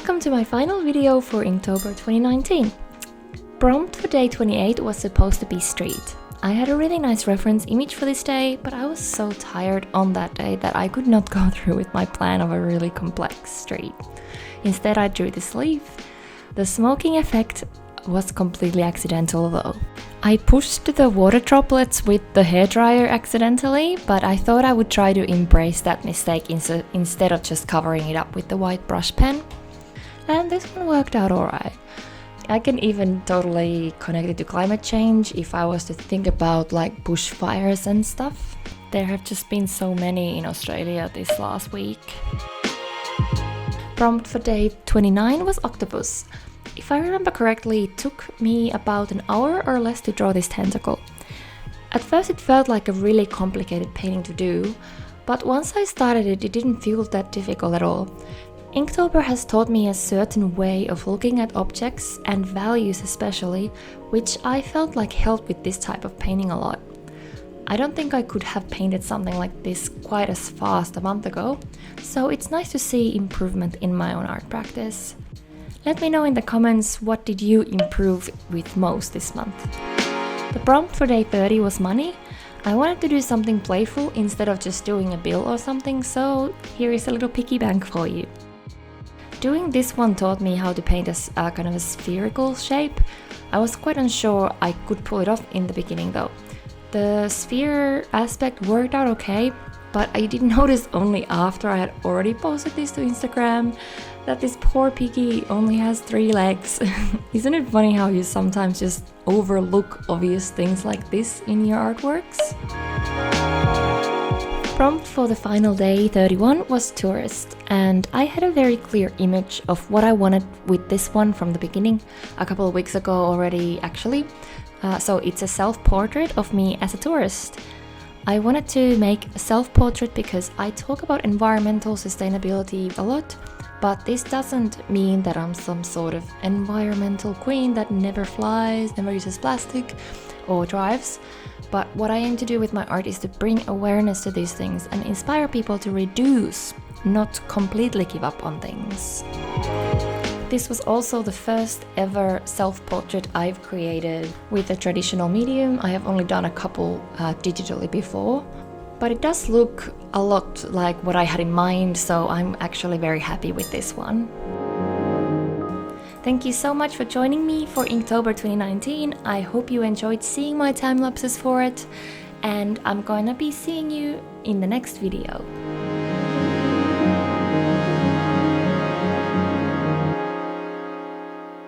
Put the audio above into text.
Welcome to my final video for Inktober 2019. Prompt for day 28 was supposed to be street. I had a really nice reference image for this day, but I was so tired on that day that I could not go through with my plan of a really complex street. Instead, I drew this leaf. The smoking effect was completely accidental though. I pushed the water droplets with the hairdryer accidentally, but I thought I would try to embrace that mistake instead of just covering it up with the white brush pen. And this one worked out alright. I can even totally connect it to climate change if I was to think about like bushfires and stuff. There have just been so many in Australia this last week. Prompt for day 29 was octopus. If I remember correctly, it took me about an hour or less to draw this tentacle. At first it felt like a really complicated painting to do, but once I started it didn't feel that difficult at all. Inktober has taught me a certain way of looking at objects and values especially, which I felt like helped with this type of painting a lot. I don't think I could have painted something like this quite as fast a month ago, so it's nice to see improvement in my own art practice. Let me know in the comments what did you improve with most this month. The prompt for day 30 was money. I wanted to do something playful instead of just doing a bill or something, so here is a little piggy bank for you. Doing this one taught me how to paint a kind of a spherical shape. I was quite unsure I could pull it off in the beginning though. The sphere aspect worked out okay, but I did notice only after I had already posted this to Instagram that this poor piggy only has 3 legs. Isn't it funny how you sometimes just overlook obvious things like this in your artworks? Prompt for the final day 31 was tourist, and I had a very clear image of what I wanted with this one from the beginning, a couple of weeks ago already actually. So it's a self-portrait of me as a tourist. I wanted to make a self-portrait because I talk about environmental sustainability a lot, but this doesn't mean that I'm some sort of environmental queen that never flies, never uses plastic or drives. But what I aim to do with my art is to bring awareness to these things and inspire people to reduce, not completely give up on things. This was also the first ever self-portrait I've created with a traditional medium. I have only done a couple digitally before, but it does look a lot like what I had in mind, so I'm actually very happy with this one. Thank you so much for joining me for Inktober 2019. I hope you enjoyed seeing my time lapses for it, and I'm gonna be seeing you in the next video.